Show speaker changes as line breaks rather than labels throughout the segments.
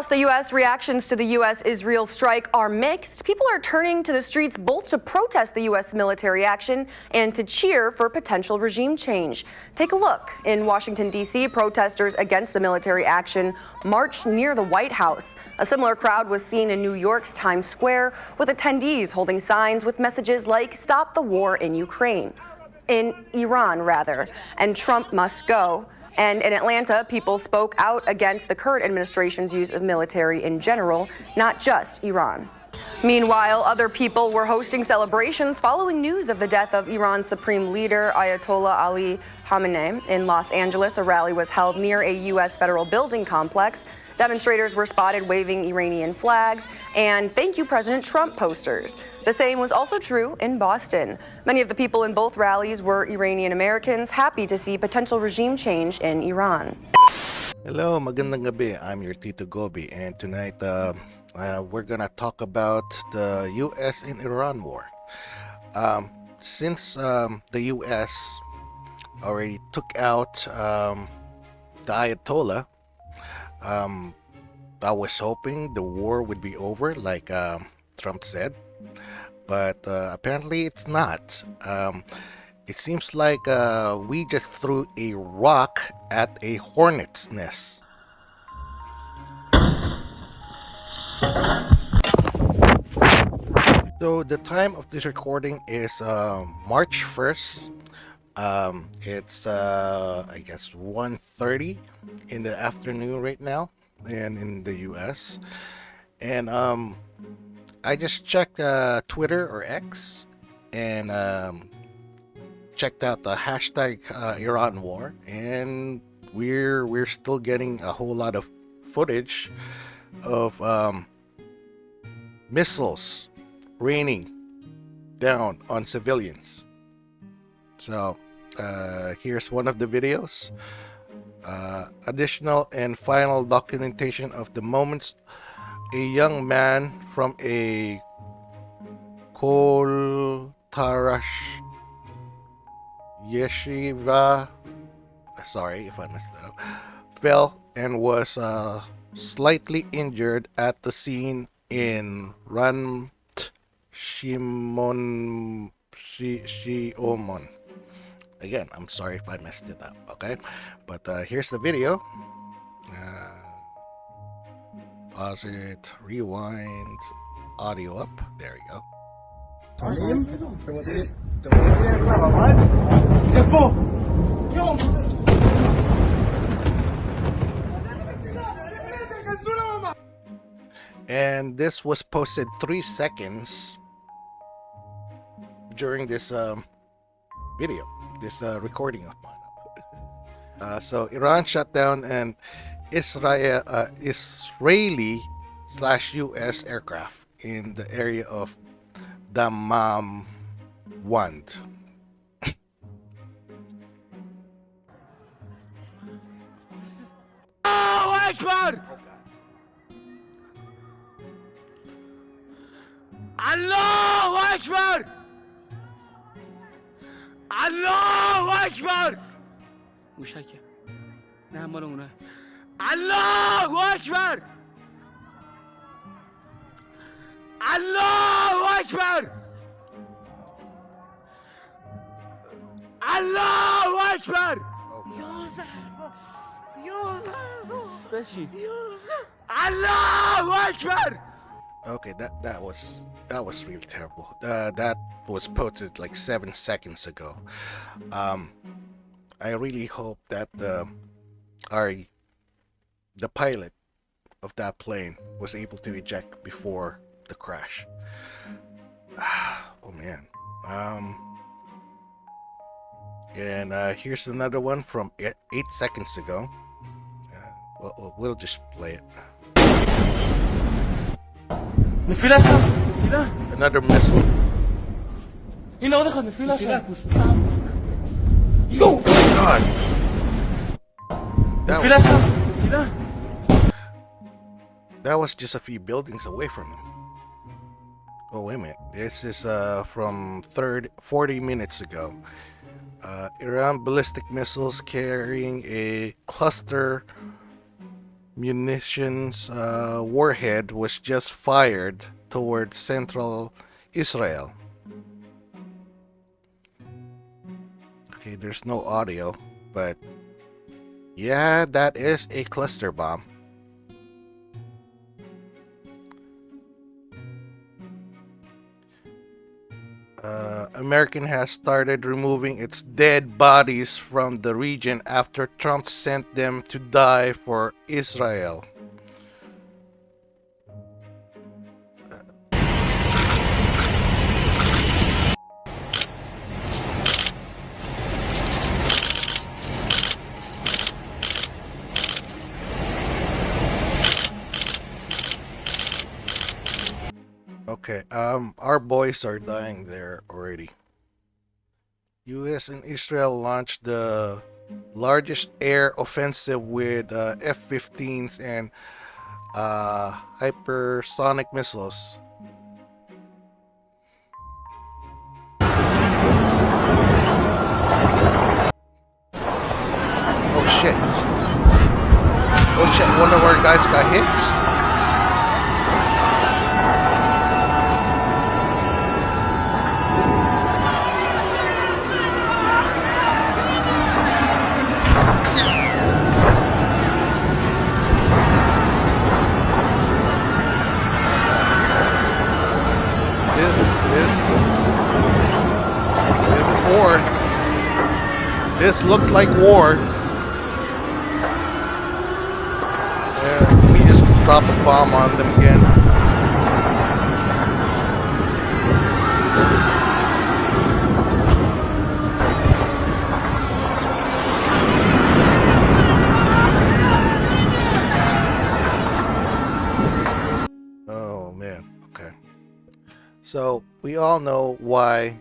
Across the U.S., reactions to the U.S.-Israel strike are mixed. People are turning to the streets both to protest the U.S. military action and to cheer for potential regime change. Take a look. In Washington, D.C., protesters against the military action marched near the White House. A similar crowd was seen in New York's Times Square, with attendees holding signs with messages like "Stop the war in Ukraine," in Iran, rather, and "Trump must go." And in Atlanta, people spoke out against the current administration's use of military in general, not just Iran. Meanwhile, other people were hosting celebrations following news of the death of Iran's supreme leader, Ayatollah Ali Khamenei. In Los Angeles, a rally was held near a U.S. federal building complex. Demonstrators were spotted waving Iranian flags and "Thank you, President Trump" posters. The same was also true in Boston. Many of the people in both rallies were Iranian Americans, happy to see potential regime change in Iran.
Hello, magandang gabi. I'm your Tito Goby, and tonight we're gonna talk about the U.S. and Iran war. Since the U.S. already took out the Ayatollah, I was hoping the war would be over, like Trump said, but apparently it's not. It seems like we just threw a rock at a hornet's nest. So the time of this recording is March 1st. It's I guess 1:30 in the afternoon right now, and in the US. And I just checked Twitter or X, and checked out the hashtag Iran war, and we're still getting a whole lot of footage of missiles raining down on civilians. So here's one of the videos. Additional and final documentation of the moments a young man from a Kol Tarash yeshiva, sorry if I messed that up, fell and was slightly injured at the scene in Ramat Shimon. Again, I'm sorry if I messed it up, okay? But here's the video. Pause it, rewind, audio up. There we go. And this was posted 3 seconds during this video, this recording of mine. So Iran shut down an Israeli/US aircraft in the area of Dammam Wand.
Allahu Akbar! Allahu Akbar! Allahu Akbar! موشکه نه مال اونه. Allahu Akbar! Allahu Akbar! Allahu Akbar! Allahu Akbar!
Okay, that was really terrible. That was posted like 7 seconds ago. I really hope that the pilot of that plane was able to eject before the crash. Oh man. And here's another one from 8 seconds ago. We'll just play it. Another missile. Oh my god! That was just a few buildings away from him. Oh wait a minute. This is from 40 minutes ago. Iran ballistic missiles carrying a cluster munitions warhead was just fired towards central Israel. Okay, there's no audio, but yeah, that is a cluster bomb. American has started removing its dead bodies from the region after Trump sent them to die for Israel. Okay, our boys are dying there already. US and Israel launched the largest air offensive with F-15s and hypersonic missiles. Oh shit. Oh shit, one of our guys got hit. This is war. This looks like war. We just drop a bomb on them again. Oh man, okay. So we all know why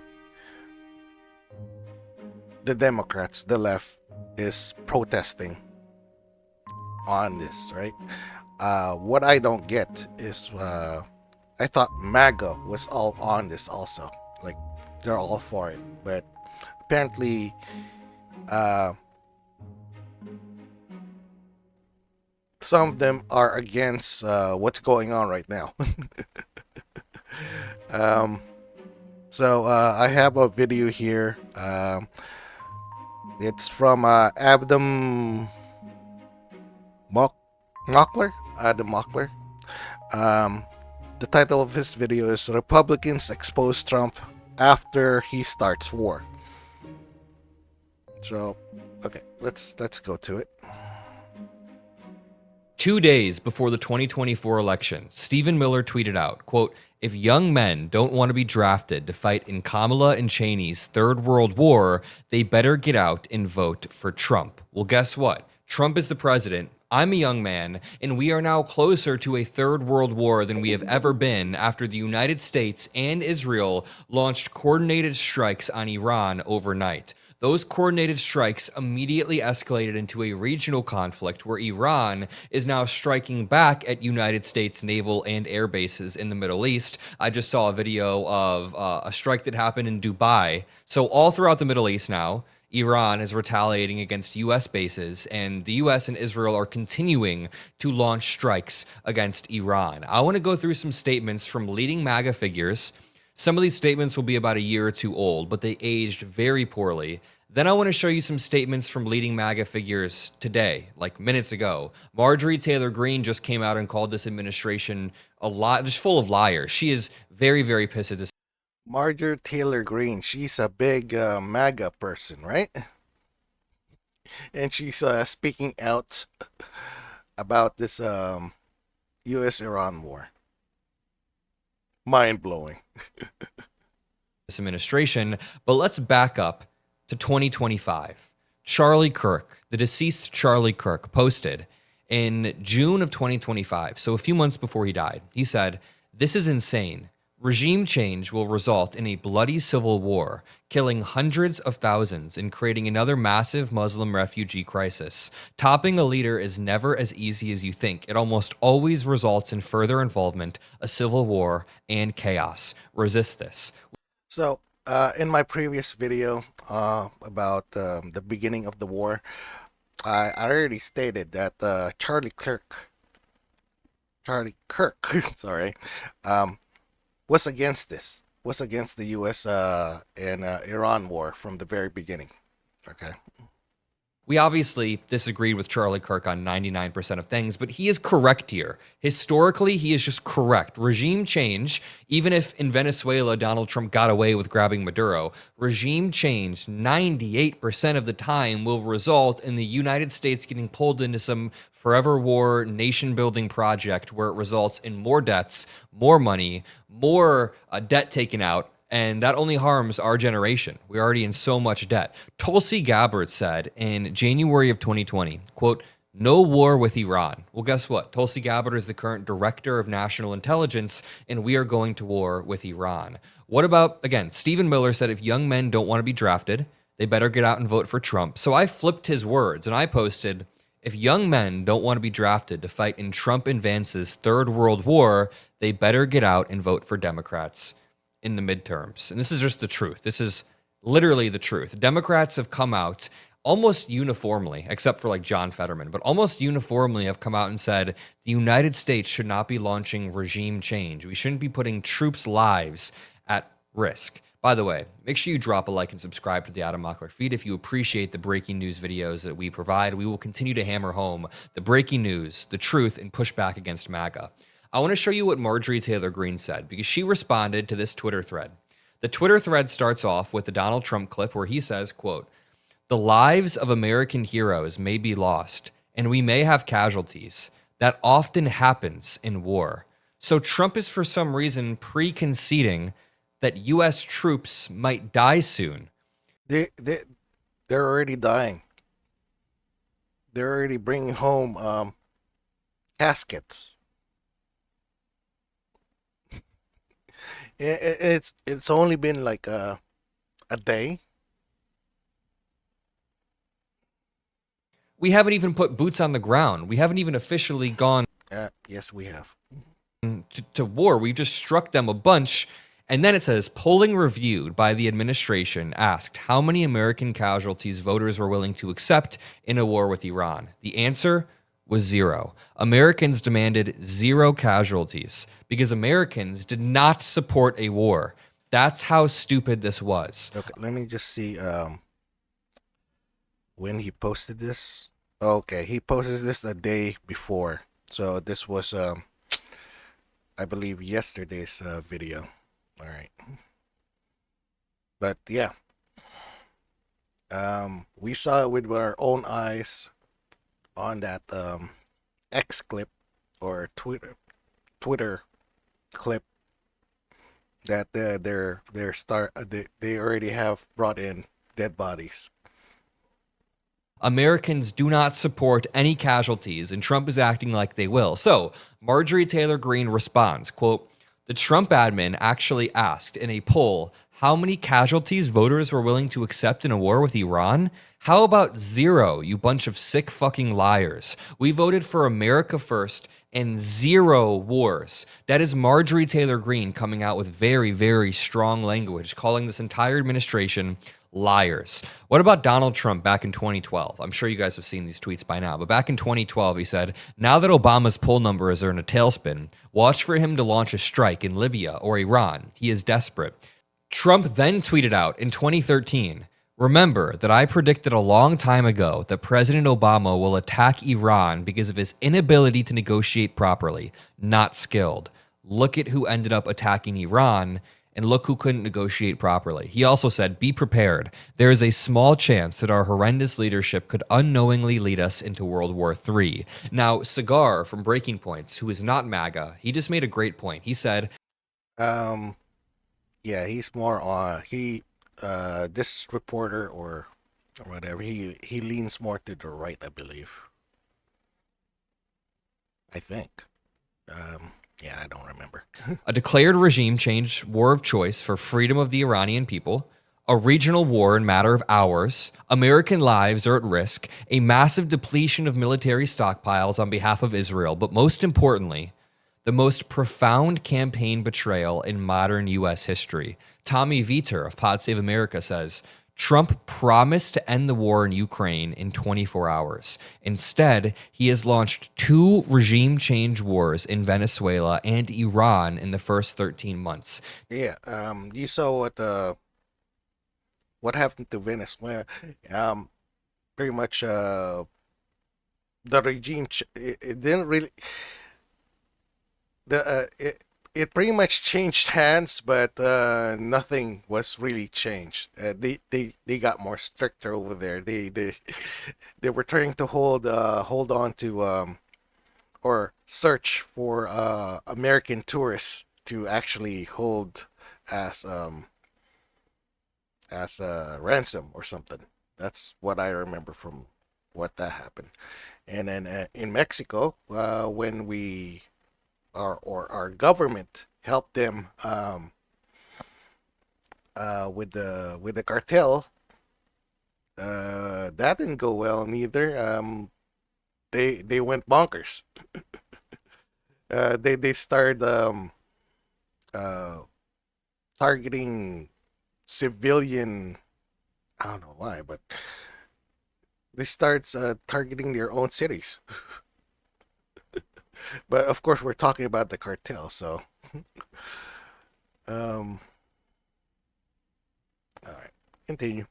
the Democrats, the left, is protesting on this, right? What I don't get is I thought MAGA was all on this also. Like, they're all for it. But apparently, some of them are against what's going on right now. So I have a video here. It's from Adam Mockler. Adam Mockler. The title of his video is "Republicans Expose Trump After He Starts War." So, okay, let's go to it.
2 days before the 2024 election, Stephen Miller tweeted out, quote, "If young men don't want to be drafted to fight in Kamala and Cheney's Third World War, they better get out and vote for Trump." Well, guess what? Trump is the president. I'm a young man, and we are now closer to a third world war than we have ever been after the United States and Israel launched coordinated strikes on Iran overnight. Those coordinated strikes immediately escalated into a regional conflict where Iran is now striking back at United States naval and air bases in the Middle East. I just saw a video of a strike that happened in Dubai. So all throughout the Middle East now, Iran is retaliating against U.S. bases, and the U.S. and Israel are continuing to launch strikes against Iran. I want to go through some statements from leading MAGA figures. Some of these statements will be about a year or two old, but they aged very poorly. Then I want to show you some statements from leading MAGA figures today, like minutes ago. Marjorie Taylor Greene just came out and called this administration a lot, just full of liars. She is very, very pissed at this.
Marjorie Taylor Greene, she's a big MAGA person, right? And she's speaking out about this U.S.-Iran war. Mind-blowing.
This administration, but let's back up to 2025. Charlie Kirk, the deceased Charlie Kirk, posted in June of 2025, so a few months before he died. He said, "This is insane. Regime change will result in a bloody civil war, killing hundreds of thousands and creating another massive Muslim refugee crisis. Topping a leader is never as easy as you think. It almost always results in further involvement, a civil war, and chaos. Resist this."
So, in my previous video about the beginning of the war, I already stated that Charlie Kirk, sorry, um, was against this. Was against the U.S. And Iran war from the very beginning. Okay.
We obviously disagreed with Charlie Kirk on 99% of things, but he is correct here. Historically, he is just correct. Regime change, even if in Venezuela Donald Trump got away with grabbing Maduro, regime change 98% of the time will result in the United States getting pulled into some forever war nation building project where it results in more deaths, more money, more debt taken out, and that only harms our generation. We're already in so much debt. Tulsi Gabbard said in January of 2020, quote, "No war with Iran." Well, guess what? Tulsi Gabbard is the current director of national intelligence, and we are going to war with Iran. What about, again, Stephen Miller said if young men don't want to be drafted, they better get out and vote for Trump. So I flipped his words and I posted, if young men don't want to be drafted to fight in Trump and Vance's third world war, they better get out and vote for Democrats in the midterms. And this is just the truth. This is literally the truth. Democrats have come out almost uniformly, except for like John Fetterman, but almost uniformly have come out and said the United States should not be launching regime change. We shouldn't be putting troops' lives at risk. By the way, make sure you drop a like and subscribe to the Adam Mockler feed if you appreciate the breaking news videos that we provide. We will continue to hammer home the breaking news, the truth, and push back against MAGA. I want to show you what Marjorie Taylor Greene said because she responded to this Twitter thread. The Twitter thread starts off with the Donald Trump clip where he says, quote, "The lives of American heroes may be lost and we may have casualties. That often happens in war. So Trump is for some reason pre-conceding that U.S. troops might die soon."
They're already dying. They're already bringing home caskets. It's only been like a day.
We haven't even put boots on the ground. We haven't even officially gone
Yes, we have.
to war. We just struck them a bunch. And then it says, polling reviewed by the administration asked how many American casualties voters were willing to accept in a war with Iran. The answer was 0. Americans demanded 0 casualties because Americans did not support a war. That's how stupid this was.
Okay, let me just see when he posted this. Okay, he posted this a day before. So this was I believe yesterday's video. All right. But yeah. We saw it with our own eyes on that X clip or Twitter clip that they already have brought in dead bodies.
Americans do not support any casualties, and Trump is acting like they will. So Marjorie Taylor Greene responds, quote, "The Trump admin actually asked in a poll how many casualties voters were willing to accept in a war with Iran. How about 0, you bunch of sick fucking liars? We voted for America first and 0 wars." That is Marjorie Taylor Greene coming out with very, very strong language, calling this entire administration liars. What about Donald Trump back in 2012? I'm sure you guys have seen these tweets by now, but back in 2012, he said, now that Obama's poll numbers are in a tailspin, watch for him to launch a strike in Libya or Iran. He is desperate. Trump then tweeted out in 2013, remember that I predicted a long time ago that President Obama will attack Iran because of his inability to negotiate properly, not skilled. Look at who ended up attacking Iran, and look who couldn't negotiate properly. He also said, be prepared. There is a small chance that our horrendous leadership could unknowingly lead us into World War III. Now, Cigar from Breaking Points, who is not MAGA, he just made a great point. He said,
yeah, he's more on this reporter or whatever, he leans more to the right, I believe. I think. Yeah, I don't remember.
a declared regime change war of choice for freedom of the Iranian people, a regional war in a matter of hours, American lives are at risk, a massive depletion of military stockpiles on behalf of Israel, but most importantly, the most profound campaign betrayal in modern U.S. history. Tommy Vietor of Pod Save America says, Trump promised to end the war in Ukraine in 24 hours. Instead, he has launched 2 regime change wars in Venezuela and Iran in the first 13 months.
Yeah. You saw what happened to Venezuela. Pretty much the regime it didn't really the it pretty much changed hands, but nothing was really changed. They got more stricter over there. They were trying to hold on to or search for American tourists to actually hold as a ransom or something. That's what I remember from what that happened. And then in Mexico, when we our government helped them with the cartel, that didn't go well neither. They went bonkers. They started uh, targeting civilian. I don't know why, but they started targeting their own cities. But of course, we're talking about the cartel, so um, all right, continue.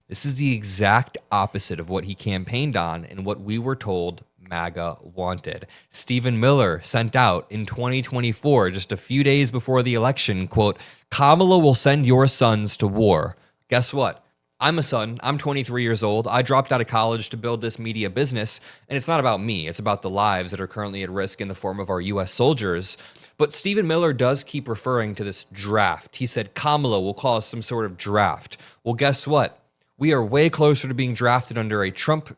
This is the exact opposite of what he campaigned on and what we were told MAGA wanted. Stephen Miller sent out in 2024, just a few days before the election, quote, Kamala will send your sons to war. Guess what? I'm a son. I'm 23 years old. I dropped out of college to build this media business, and it's not about me. It's about the lives that are currently at risk in the form of our U.S. soldiers. But Stephen Miller does keep referring to this draft. He said Kamala will cause some sort of draft. Well, guess what? We are way closer to being drafted under a Trump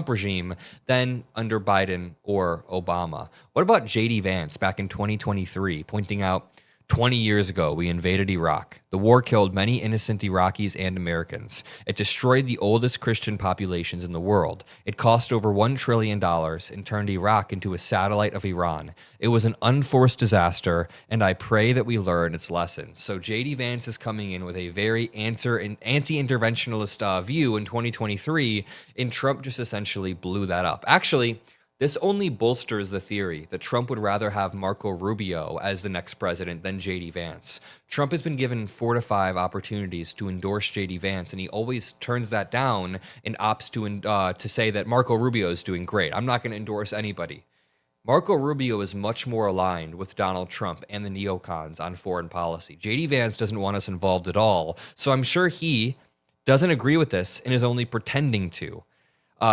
regime, than under Biden or Obama. What about J.D. Vance back in 2023, pointing out 20 years ago, we invaded Iraq. The war killed many innocent Iraqis and Americans. It destroyed the oldest Christian populations in the world. It cost over $1 trillion and turned Iraq into a satellite of Iran. It was an unforced disaster, and I pray that we learn its lessons. So J.D. Vance is coming in with a very anti-interventionalist view in 2023, and Trump just essentially blew that up. Actually, this only bolsters the theory that Trump would rather have Marco Rubio as the next president than J.D. Vance. Trump has been given 4 to 5 opportunities to endorse J.D. Vance, and he always turns that down and opts to say that Marco Rubio is doing great. I'm not going to endorse anybody. Marco Rubio is much more aligned with Donald Trump and the neocons on foreign policy. J.D. Vance doesn't want us involved at all, so I'm sure he doesn't agree with this and is only pretending to.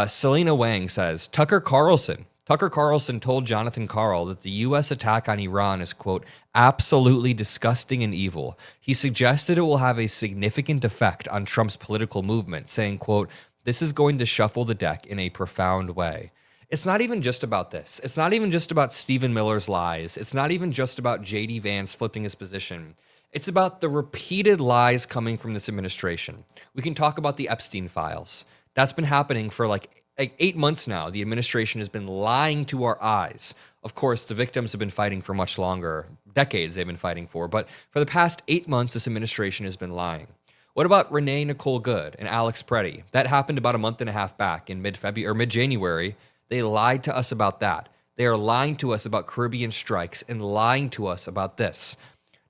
Selena Wang says, Tucker Carlson told Jonathan Karl that the U.S. attack on Iran is, quote, absolutely disgusting and evil. He suggested it will have a significant effect on Trump's political movement, saying, quote, this is going to shuffle the deck in a profound way. It's not even just about this. It's not even just about Stephen Miller's lies. It's not even just about J.D. Vance flipping his position. It's about the repeated lies coming from this administration. We can talk about the Epstein files. That's been happening for like 8 months now. The administration has been lying to our eyes. Of course, the victims have been fighting for much longer, decades they've been fighting for. But for the past 8 months, this administration has been lying. What about Renee Nicole Good and Alex Preddy? That happened about a month and a half back in mid-February or mid-January. They lied to us about that. They are lying to us about Caribbean strikes and lying to us about this.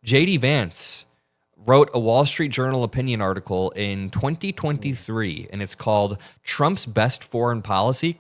J.D. Vance wrote a Wall Street Journal opinion article in 2023, and it's called Trump's Best Foreign Policy, ?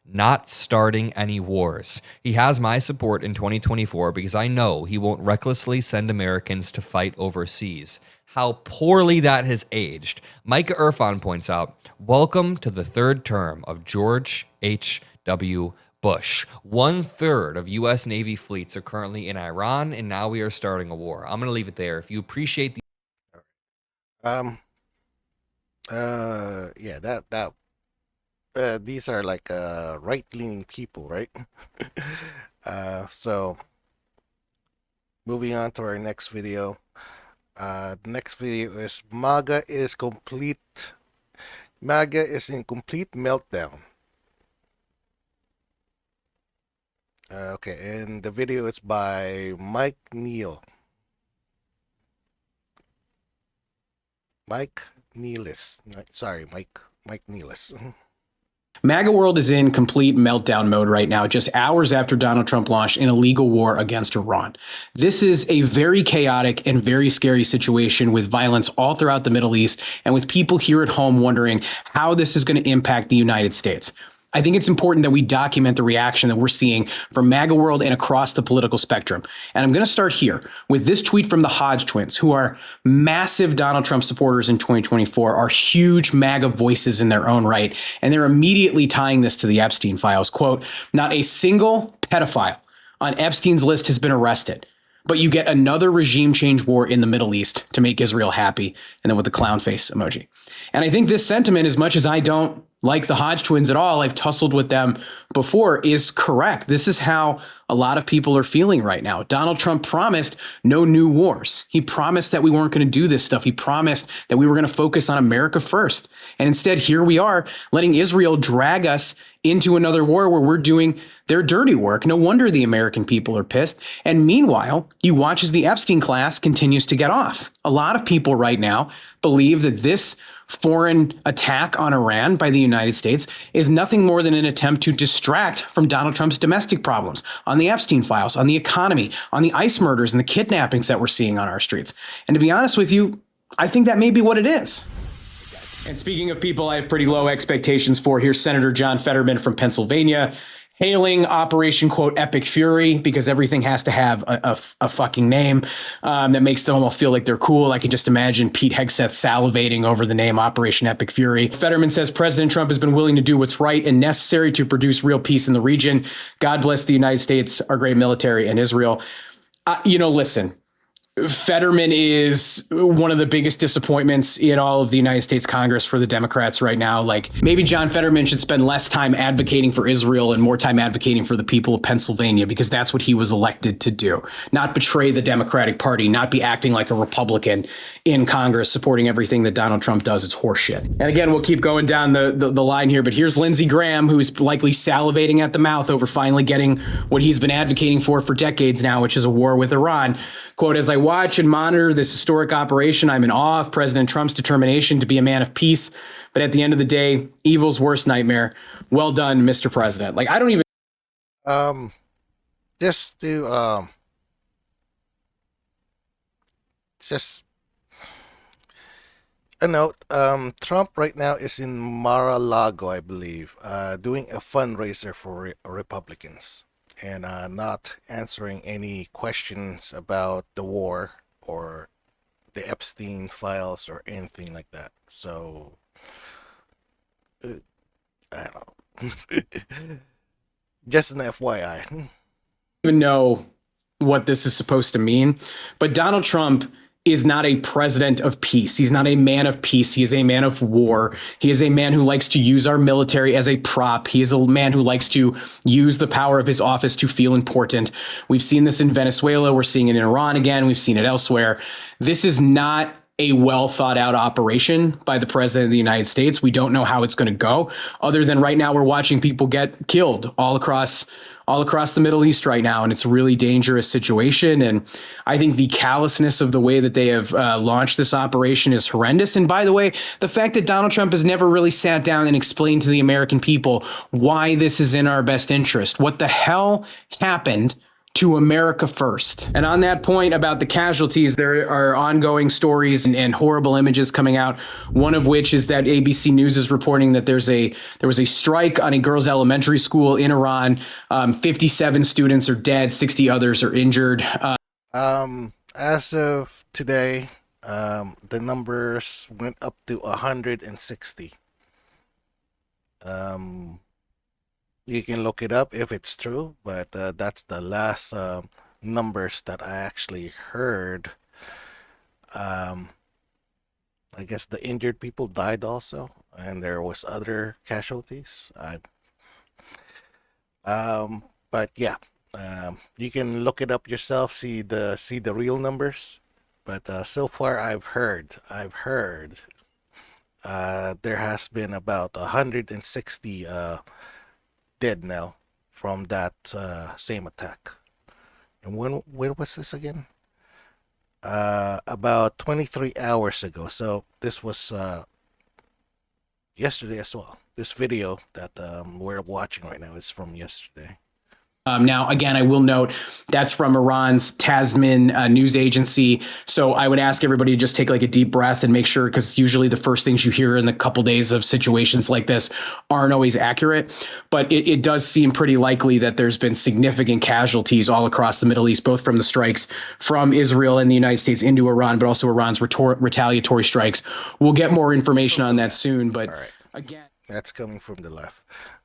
Not starting any wars. He has my support in 2024 because I know he won't recklessly send Americans to fight overseas. How poorly that has aged. Micah Irfan points out, welcome to the 3rd term of George H.W. Bush. 1/3 of U.S. Navy fleets are currently in Iran, and now we are starting a war. I'm going to leave it there. If you appreciate the
Yeah, these are like right-leaning people, right? So moving on to our next video. The next video is MAGA is in complete meltdown. Okay, and the video is by Mike Neal. Mike, Nealis. Sorry, Mike Nealis.
MAGA world is in complete meltdown mode right now, just hours after Donald Trump launched an illegal war against Iran. This is a very chaotic and very scary situation with violence all throughout the Middle East and with people here at home wondering how this is going to impact the United States. I think it's important that we document the reaction that we're seeing from MAGA world and across the political spectrum. And I'm going to start here with this tweet from the Hodge twins, who are massive Donald Trump supporters in 2024, are huge MAGA voices in their own right. And they're immediately tying this to the Epstein files. Quote, not a single pedophile on Epstein's list has been arrested, but you get another regime change war in the Middle East to make Israel happy. And then with the clown face emoji. And I think this sentiment, as much as I don't like the Hodge twins at all, I've tussled with them before, is correct. This is how a lot of people are feeling right now. Donald Trump promised no new wars. He promised that we weren't going to do this stuff. He promised that we were going to focus on America first. And instead, here we are letting Israel drag us into another war where we're doing their dirty work. No wonder the American people are pissed. And meanwhile, you watch as the Epstein class continues to get off. A lot of people right now believe that this foreign attack on Iran by the United States is nothing more than an attempt to distract from Donald Trump's domestic problems on the Epstein files, on the economy, on the ICE murders and the kidnappings that we're seeing on our streets. And to be honest with you, I think that may be what it is. And speaking of people I have pretty low expectations for, here's Senator John Fetterman from Pennsylvania, hailing Operation, quote, Epic Fury, because everything has to have a fucking name that makes them all feel like they're cool. I can just imagine Pete Hegseth salivating over the name Operation Epic Fury. Fetterman says President Trump has been willing to do what's right and necessary to produce real peace in the region. God bless the United States, our great military, and Israel. Listen, Fetterman is one of the biggest disappointments in all of the United States Congress for the Democrats right now. Like, maybe John Fetterman should spend less time advocating for Israel and more time advocating for the people of Pennsylvania, because that's what he was elected to do. Not betray the Democratic Party, not be acting like a Republican in Congress, supporting everything that Donald Trump does. It's horseshit. And again, we'll keep going down the line here, but here's Lindsey Graham, who's likely salivating at the mouth over finally getting what he's been advocating for decades now, which is a war with Iran. Quote, as I watch and monitor this historic operation, I'm in awe of President Trump's determination to be a man of peace. But at the end of the day, evil's worst nightmare. Well done, Mr. President. Like, I don't even...
Just to, just a note, Trump right now is in Mar-a-Lago, I believe, doing a fundraiser for Republicans. And not answering any questions about the war or the Epstein files or anything like that. So, I don't know. Just an FYI.
even know what this is supposed to mean, but Donald Trump is not a president of peace. He's not a man of peace. He is a man of war. He is a man who likes to use our military as a prop. He is a man who likes to use the power of his office to feel important. We've seen this in Venezuela. We're seeing it in Iran again. We've seen it elsewhere. This is not a well thought out operation by the president of the United States. We don't know how it's going to go, other than right now we're watching people get killed all across the Middle East right now. And it's a really dangerous situation. And I think the callousness of the way that they have launched this operation is horrendous. And by the way, the fact that Donald Trump has never really sat down and explained to the American people why this is in our best interest. What the hell happened to America first? And on that point about the casualties, there are ongoing stories and horrible images coming out. One of which is that ABC News is reporting that there was a strike on a girls' elementary school in Iran. 57 students are dead, 60 others are injured.
As of today, the numbers went up to 160. You can look it up if it's true, but that's the last numbers that I actually heard. I guess the injured people died also, and there was other casualties. But yeah, you can look it up yourself, see the real numbers. But so far, I've heard there has been about 160 dead now from that same attack. And when was this again? about 23 hours ago. So this was yesterday as well. This video that we're watching right now is from yesterday.
Now, again, I will note that's from Iran's Tasman news agency. So I would ask everybody to just take like a deep breath and make sure, because usually the first things you hear in the couple days of situations like this aren't always accurate. But it does seem pretty likely that there's been significant casualties all across the Middle East, both from the strikes from Israel and the United States into Iran, but also Iran's retaliatory strikes. We'll get more information on that soon. But
All right.
again,
That's coming from the left.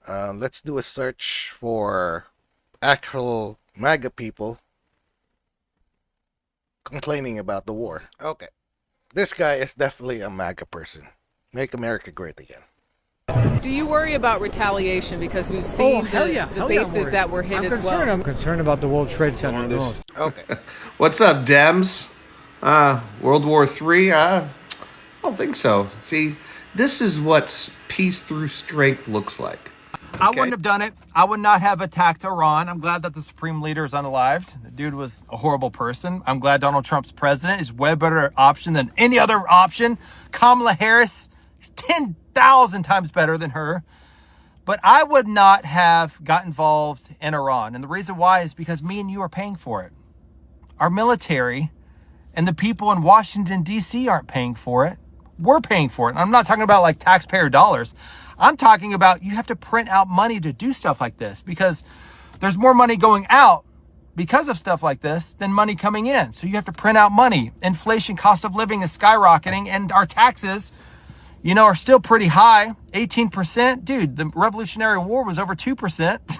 Let's do a search for actual MAGA people complaining about the war. Okay. This guy is definitely a MAGA person. Make America great again.
Do you worry about retaliation? Because we've seen the bases that were hit as well.
I'm concerned about the World Trade Center the most.
Okay.
What's up, Dems? World War III? I don't think so. See, this is what peace through strength looks like.
I wouldn't have done it. I would not have attacked Iran. I'm glad that the supreme leader is unalived. The dude was a horrible person. I'm glad Donald Trump's president is way better option than any other option. Kamala Harris is 10,000 times better than her. But I would not have got involved in Iran. And the reason why is because me and you are paying for it. Our military and the people in Washington, D.C. aren't paying for it. We're paying for it. And I'm not talking about like taxpayer dollars. I'm talking about you have to print out money to do stuff like this, because there's more money going out because of stuff like this than money coming in. So you have to print out money. Inflation, cost of living is skyrocketing, and our taxes, are still pretty high. 18%. Dude, the Revolutionary War was over 2%.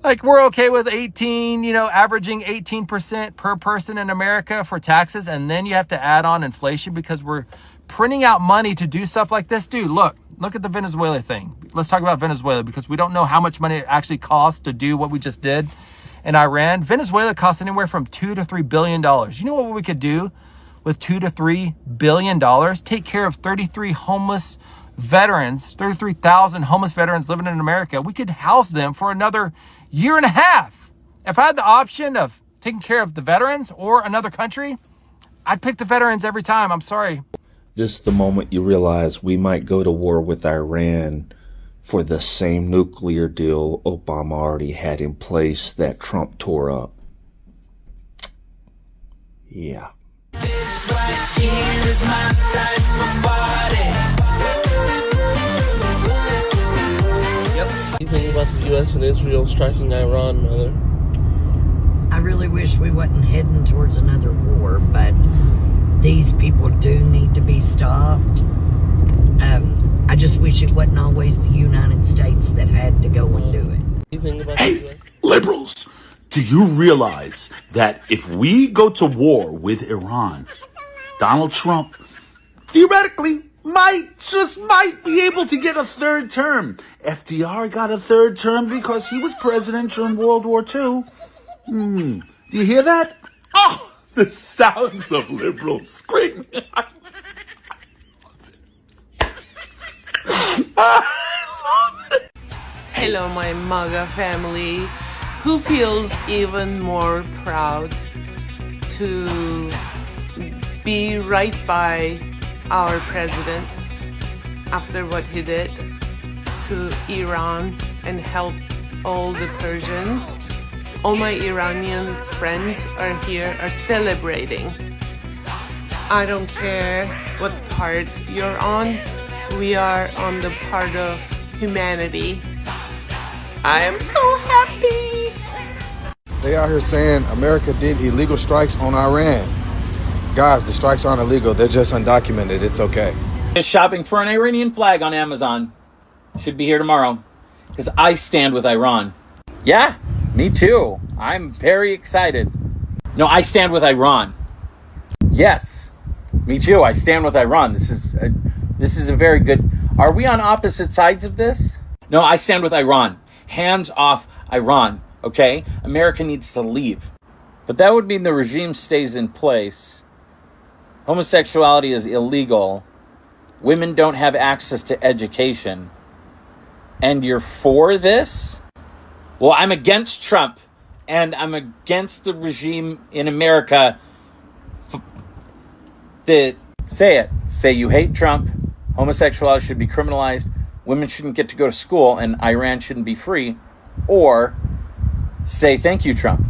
Like, we're okay with 18, averaging 18% per person in America for taxes. And then you have to add on inflation because we're printing out money to do stuff like this. Dude, look at the Venezuela thing. Let's talk about Venezuela, because we don't know how much money it actually costs to do what we just did in Iran. Venezuela costs anywhere from $2 to $3 billion. You know what we could do with $2 to $3 billion? Take care of 33,000 homeless veterans living in America. We could house them for another year and a half. If I had the option of taking care of the veterans or another country, I'd pick the veterans every time. I'm sorry.
This is the moment you realize we might go to war with Iran for the same nuclear deal Obama already had in place that Trump tore up. Yeah.
This right here is my type of party.
Anything about the U.S. and Israel striking Iran, Mother?
I really wish we wasn't heading towards another war, but these people do need to be stopped. I just wish it wasn't always the United States that had to go and do it.
Hey, liberals, do you realize that if we go to war with Iran, Donald Trump theoretically might be able to get a third term? FDR got a third term because he was president during World War II. Do you hear that? Oh, the sounds of liberals screaming.
Hello, my MAGA family, who feels even more proud to be right by our president after what he did to Iran and help all the Persians. All my Iranian friends are celebrating. I don't care what part you're on. We are on the part of humanity. I am so happy.
They out here saying America did illegal strikes on Iran. Guys, the strikes aren't illegal. They're just undocumented. It's okay.
Just shopping for an Iranian flag on Amazon. Should be here tomorrow. Because I stand with Iran. Yeah, me too. I'm very excited. No, I stand with Iran. Yes, me too. I stand with Iran. This is a very good... Are we on opposite sides of this? No, I stand with Iran. Hands off Iran, okay? America needs to leave. But that would mean the regime stays in place. Homosexuality is illegal. Women don't have access to education. And you're for this? Well, I'm against Trump. And I'm against the regime in America Say it. Say you hate Trump, homosexuality should be criminalized, women shouldn't get to go to school, and Iran shouldn't be free. Or say thank you, Trump.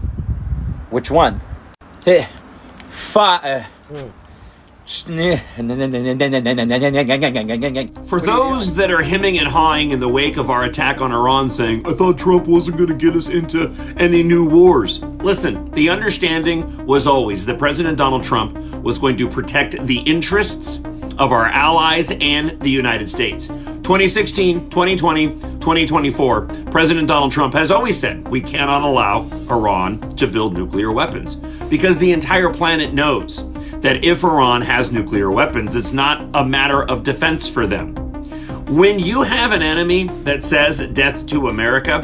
Which one?
For those that are hemming and hawing in the wake of our attack on Iran saying, I thought Trump wasn't going to get us into any new wars. Listen, the understanding was always that President Donald Trump was going to protect the interests of our allies and the United States. 2016, 2020, 2024, President Donald Trump has always said we cannot allow Iran to build nuclear weapons because the entire planet knows that if Iran has nuclear weapons, it's not a matter of defense for them. When you have an enemy that says death to America,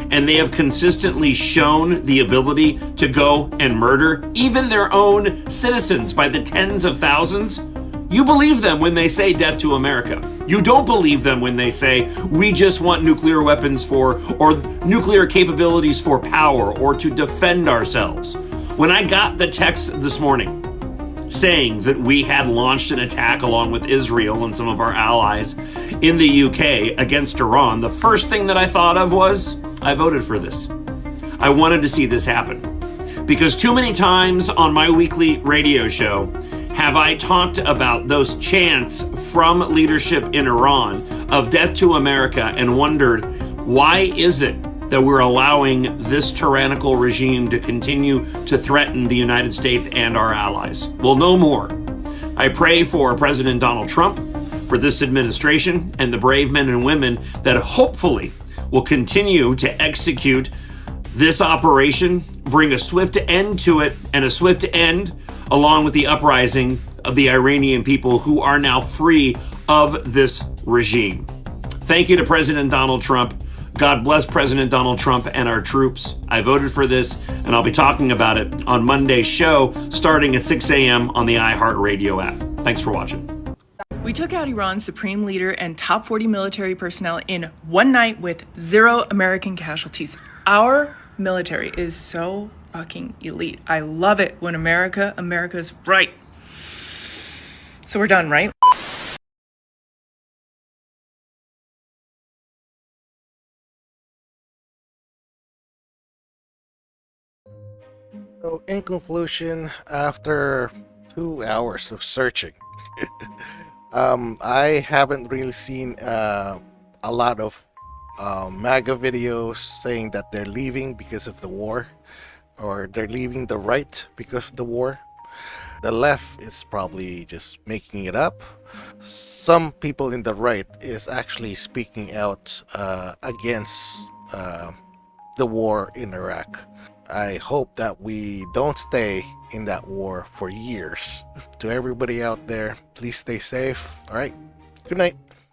and they have consistently shown the ability to go and murder even their own citizens by the tens of thousands, you believe them when they say death to America. You don't believe them when they say we just want nuclear weapons for, or nuclear capabilities for power, or to defend ourselves. When I got the text this morning saying that we had launched an attack along with Israel and some of our allies in the UK against Iran, the first thing that I thought of was, I voted for this. I wanted to see this happen. Because too many times on my weekly radio show have I talked about those chants from leadership in Iran of death to America and wondered, why is it that we're allowing this tyrannical regime to continue to threaten the United States and our allies? Well, no more. I pray for President Donald Trump, for this administration, and the brave men and women that hopefully will continue to execute this operation, bring a swift end to it, and a swift end along with the uprising of the Iranian people who are now free of this regime. Thank you to President Donald Trump. God bless President Donald Trump and our troops. I voted for this, and I'll be talking about it on Monday's show, starting at 6 a.m. on the iHeartRadio app. Thanks for watching.
We took out Iran's supreme leader and top 40 military personnel in one night with 0 American casualties. Our military is so fucking elite. I love it when America's right. So we're done, right?
So, in conclusion, after 2 hours of searching, I haven't really seen a lot of MAGA videos saying that they're leaving because of the war, or they're leaving the right because of the war. The left is probably just making it up. Some people in the right is actually speaking out against the war in Iraq. I hope that we don't stay in that war for years. To everybody out there, please stay safe. All right, good night.